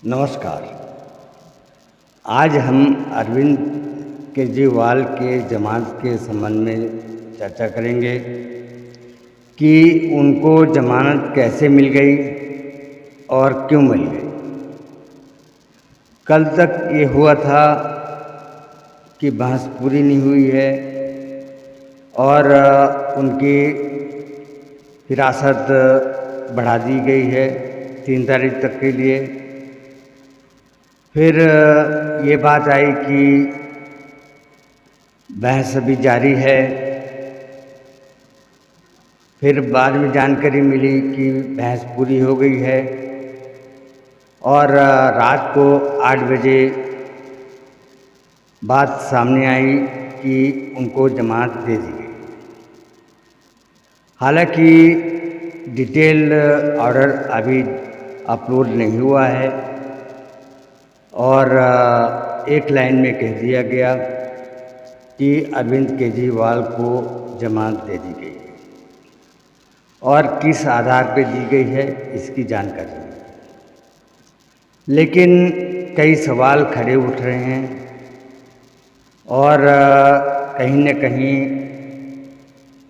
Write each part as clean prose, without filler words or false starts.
नमस्कार। आज हम अरविंद केजरीवाल के जमानत के संबंध में चर्चा करेंगे कि उनको जमानत कैसे मिल गई और क्यों मिल गई। कल तक ये हुआ था कि बहस पूरी नहीं हुई है और उनकी हिरासत बढ़ा दी गई है 3 तारीख तक के लिए। फिर ये बात आई कि बहस अभी जारी है। फिर बाद में जानकारी मिली कि बहस पूरी हो गई है और रात को 8 बजे बात सामने आई कि उनको जमानत दे दी गई। हालांकि डिटेल ऑर्डर अभी अपलोड नहीं हुआ है और एक लाइन में कह दिया गया कि अरविंद केजरीवाल को जमानत दे दी गई है और किस आधार पर दी गई है इसकी जानकारी नहीं। लेकिन कई सवाल खड़े उठ रहे हैं और कहीं न कहीं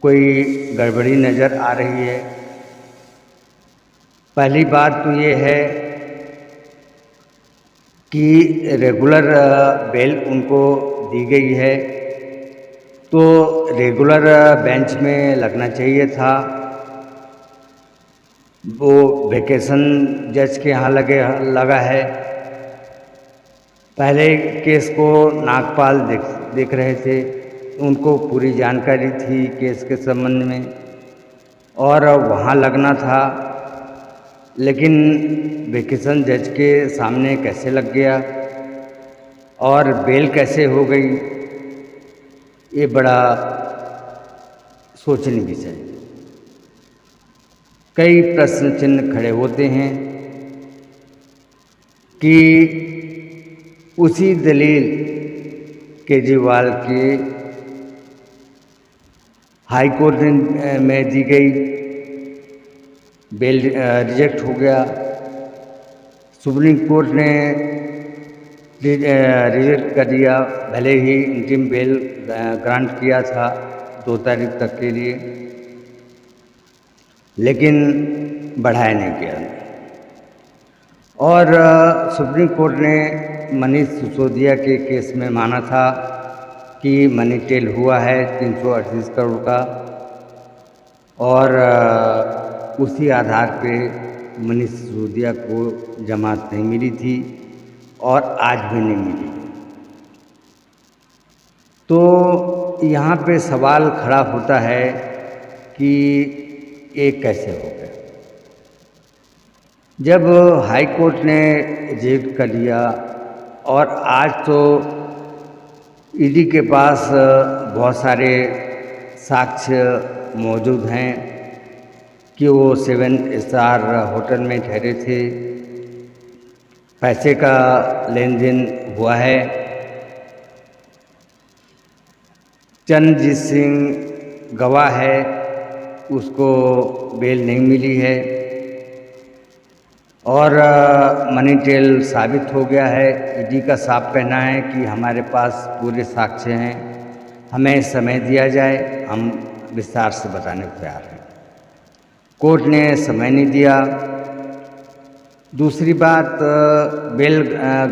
कोई गड़बड़ी नज़र आ रही है। पहली बात तो ये है कि रेगुलर बेल उनको दी गई है तो रेगुलर बेंच में लगना चाहिए था। वो वेकेशन जज के यहाँ लगा है। पहले केस को नागपाल देख रहे थे, उनको पूरी जानकारी थी केस के संबंध में और वहाँ लगना था। लेकिन वेकेशन जज के सामने कैसे लग गया और बेल कैसे हो गई, ये बड़ा सोचनीय विषय है। कई प्रश्न चिन्ह खड़े होते हैं कि उसी दलील केजरीवाल के हाई कोर्ट में दी गई बेल रिजेक्ट हो गया। सुप्रीम कोर्ट ने रिजेक्ट कर दिया, भले ही इंटीम बेल ग्रांट किया था 2 तारीख तक के लिए, लेकिन बढ़ाया नहीं गया। और सुप्रीम कोर्ट ने मनीष सिसोदिया के केस में माना था कि मनी टेल हुआ है 338 करोड़ का और उसी आधार पे मनीष सिसोदिया को जमानत नहीं मिली थी और आज भी नहीं मिली। तो यहाँ पे सवाल खड़ा होता है कि ये कैसे हो गया। जब हाई कोर्ट ने रिजेक्ट कर दिया और आज तो ईडी के पास बहुत सारे साक्ष्य मौजूद हैं कि वो 7 स्टार होटल में ठहरे थे, पैसे का लेन देन हुआ है। चरणजीत सिंह गवाह है, उसको बेल नहीं मिली है और मनी टेल साबित हो गया है। ईडी का साफ कहना है कि हमारे पास पूरे साक्ष्य हैं, हमें समय दिया जाए, हम विस्तार से बताने को तैयार हैं। कोर्ट ने समय नहीं दिया। दूसरी बात, बेल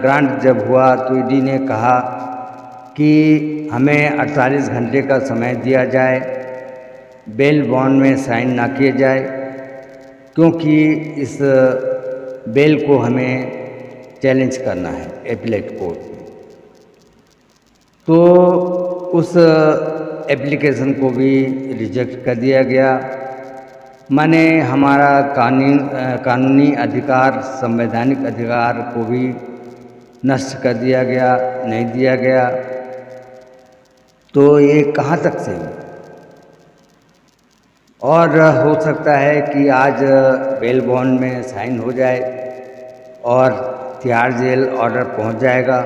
ग्रांट जब हुआ तो ईडी ने कहा कि हमें 48 घंटे का समय दिया जाए, बेल बॉन्ड में साइन ना किए जाए, क्योंकि इस बेल को हमें चैलेंज करना है एपीलेट कोर्ट में। तो उस एप्लीकेशन को भी रिजेक्ट कर दिया गया। माने हमारा कानूनी अधिकार, संवैधानिक अधिकार को भी नष्ट कर दिया गया, नहीं दिया गया। तो ये कहाँ तक सही है? और हो सकता है कि आज बेल बॉन्ड में साइन हो जाए और तिहाड़ जेल ऑर्डर पहुंच जाएगा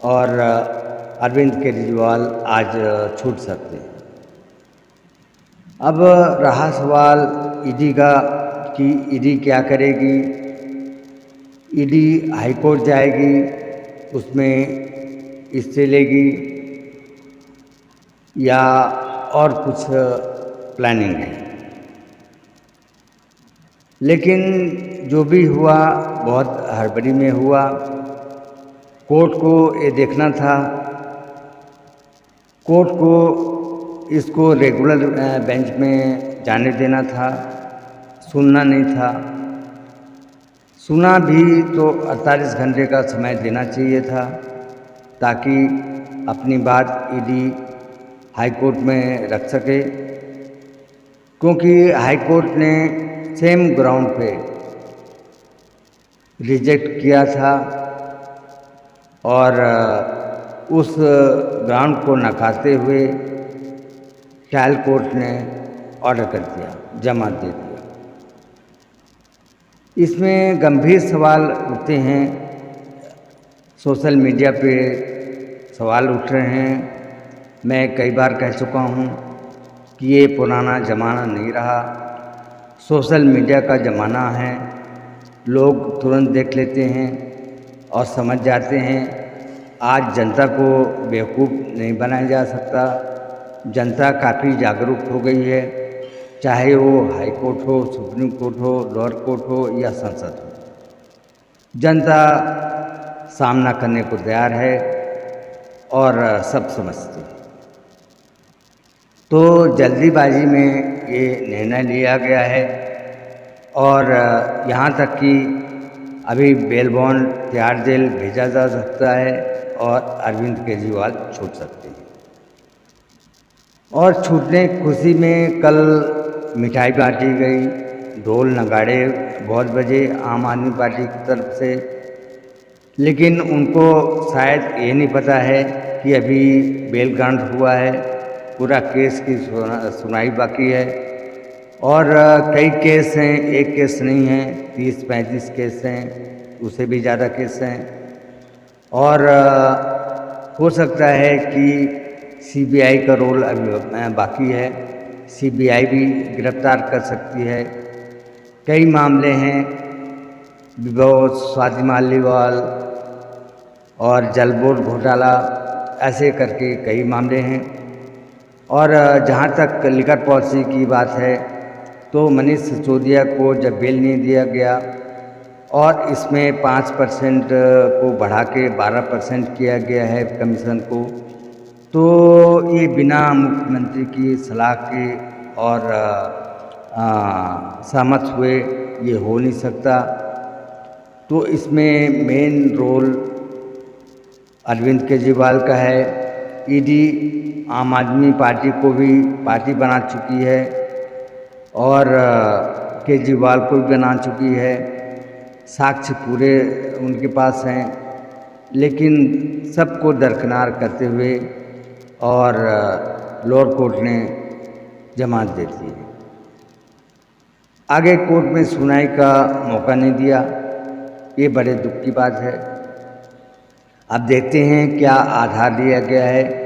और अरविंद केजरीवाल आज छूट सकते हैं। अब रहा सवाल ईडी का कि ईडी क्या करेगी, ईडी हाई कोर्ट जाएगी, उसमें स्टे लेगी या और कुछ प्लानिंग है। लेकिन जो भी हुआ बहुत हड़बड़ी में हुआ। कोर्ट को ये देखना था, कोर्ट को इसको रेगुलर बेंच में जाने देना था, सुनना नहीं था। सुना भी तो 48 घंटे का समय देना चाहिए था ताकि अपनी बात ईडी हाई कोर्ट में रख सके, क्योंकि हाई कोर्ट ने सेम ग्राउंड पे रिजेक्ट किया था और उस ग्राउंड को नकारते हुए ट्रायल कोर्ट ने ऑर्डर कर दिया, जमानत दे दिया। इसमें गंभीर सवाल उठते हैं, सोशल मीडिया पे सवाल उठ रहे हैं। मैं कई बार कह चुका हूँ कि ये पुराना ज़माना नहीं रहा, सोशल मीडिया का ज़माना है। लोग तुरंत देख लेते हैं और समझ जाते हैं। आज जनता को बेवकूफ़ नहीं बनाया जा सकता। जनता काफ़ी जागरूक हो गई है, चाहे वो हाई कोर्ट हो, सुप्रीम कोर्ट हो, लोअर कोर्ट हो या संसद हो। जनता सामना करने को तैयार है और सब समझते हैं। तो जल्दीबाजी में ये निर्णय लिया गया है और यहाँ तक कि अभी बेल बॉन्ड तिहाड़ जेल भेजा जा सकता है और अरविंद केजरीवाल छूट सकते हैं। और छूटने की खुशी में कल मिठाई बांटी गई, ढोल नगाड़े बहुत बजे आम आदमी पार्टी की तरफ से। लेकिन उनको शायद ये नहीं पता है कि अभी बेल ग्रांट हुआ है, पूरा केस की सुनाई बाकी है और कई केस हैं, एक केस नहीं है, 30-35 केस हैं, उससे भी ज़्यादा केस हैं। और हो सकता है कि सीबीआई का रोल अभी बाकी है, सीबीआई भी गिरफ्तार कर सकती है। कई मामले हैं, विभव स्वाति मालीवाल और जल बोर्ड घोटाला, ऐसे करके कई मामले हैं। और जहाँ तक लिकर पॉलिसी की बात है तो मनीष सिसोदिया को जब बेल नहीं दिया गया और इसमें 5% को बढ़ा के 12% किया गया है कमीशन को, तो ये बिना मुख्यमंत्री की सलाह के और सहमत हुए ये हो नहीं सकता। तो इसमें मेन रोल अरविंद केजरीवाल का है। ईडी आम आदमी पार्टी को भी पार्टी बना चुकी है और केजरीवाल को भी बना चुकी है, साक्ष्य पूरे उनके पास हैं। लेकिन सबको दरकिनार करते हुए और लोअर कोर्ट ने जमानत दे दी है। आगे कोर्ट में सुनवाई का मौका नहीं दिया, ये बड़े दुख की बात है। अब देखते हैं क्या आधार दिया गया है।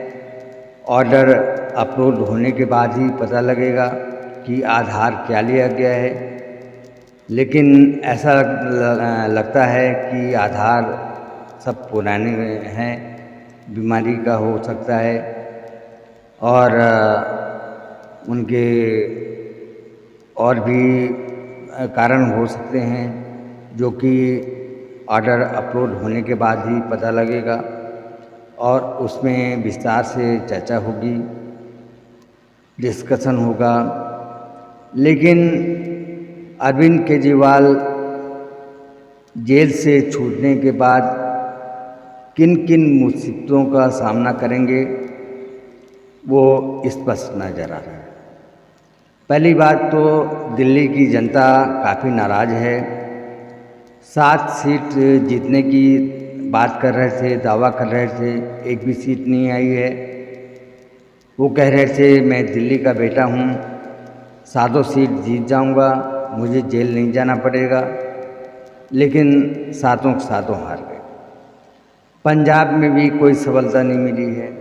ऑर्डर अपलोड होने के बाद ही पता लगेगा कि आधार क्या लिया गया है। लेकिन ऐसा लगता है कि आधार सब पुराने हैं, बीमारी का हो सकता है और उनके और भी कारण हो सकते हैं जो कि ऑर्डर अपलोड होने के बाद ही पता लगेगा और उसमें विस्तार से चर्चा होगी, डिस्कशन होगा। लेकिन अरविंद केजरीवाल जेल से छूटने के बाद किन किन मुसीबतों का सामना करेंगे वो स्पष्ट नजर आ रहा है। पहली बात तो दिल्ली की जनता काफ़ी नाराज़ है। 7 सीट जीतने की बात कर रहे थे, दावा कर रहे थे, एक भी सीट नहीं आई है। वो कह रहे थे मैं दिल्ली का बेटा हूँ, 7 सीट जीत जाऊँगा, मुझे जेल नहीं जाना पड़ेगा। लेकिन 7 के 7 हार गए। पंजाब में भी कोई सफलता नहीं मिली है।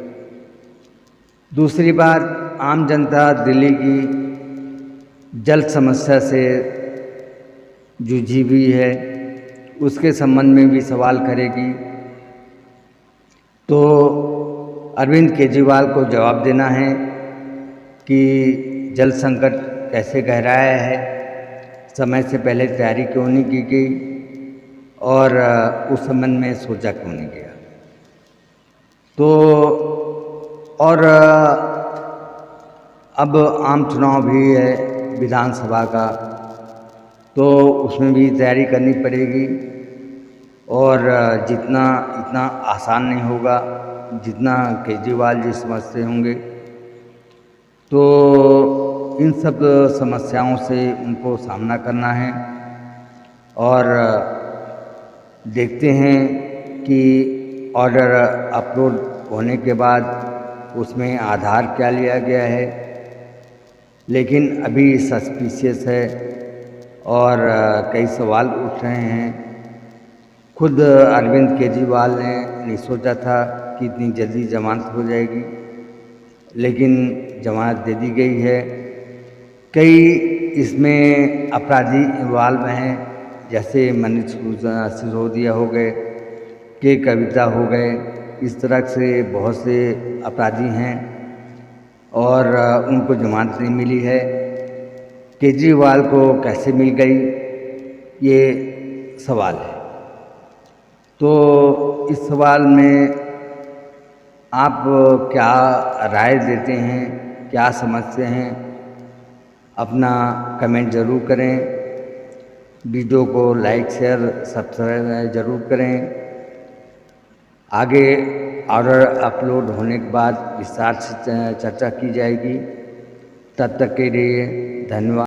दूसरी बात, आम जनता दिल्ली की जल समस्या से जूझी हुई है, उसके संबंध में भी सवाल करेगी। तो अरविंद केजरीवाल को जवाब देना है कि जल संकट कैसे गहराया है, समय से पहले तैयारी क्यों नहीं की गई और उस संबंध में सोचा क्यों नहीं गया। तो और अब आम चुनाव भी है विधानसभा का, तो उसमें भी तैयारी करनी पड़ेगी और इतना आसान नहीं होगा जितना केजरीवाल जी समझते होंगे। तो इन सब समस्याओं से उनको सामना करना है और देखते हैं कि ऑर्डर अपलोड होने के बाद उसमें आधार क्या लिया गया है, लेकिन अभी सस्पिशियस है और कई सवाल उठ रहे हैं। खुद अरविंद केजरीवाल ने नहीं सोचा था कि इतनी जल्दी जमानत हो जाएगी, लेकिन जमानत दे दी गई है। कई इसमें अपराधी इन्वॉल्व हैं, जैसे मनीष सिसोदिया हो गए, के कविता हो गए, इस तरह से बहुत से अपराधी हैं और उनको जमानत नहीं मिली है। केजरीवाल को कैसे मिल गई, ये सवाल है। तो इस सवाल में आप क्या राय देते हैं, क्या समझते हैं, अपना कमेंट ज़रूर करें। वीडियो को लाइक शेयर सब्सक्राइब ज़रूर करें। आगे ऑर्डर अपलोड होने के बाद विस्तार से चर्चा की जाएगी। तब तक के लिए धन्यवाद।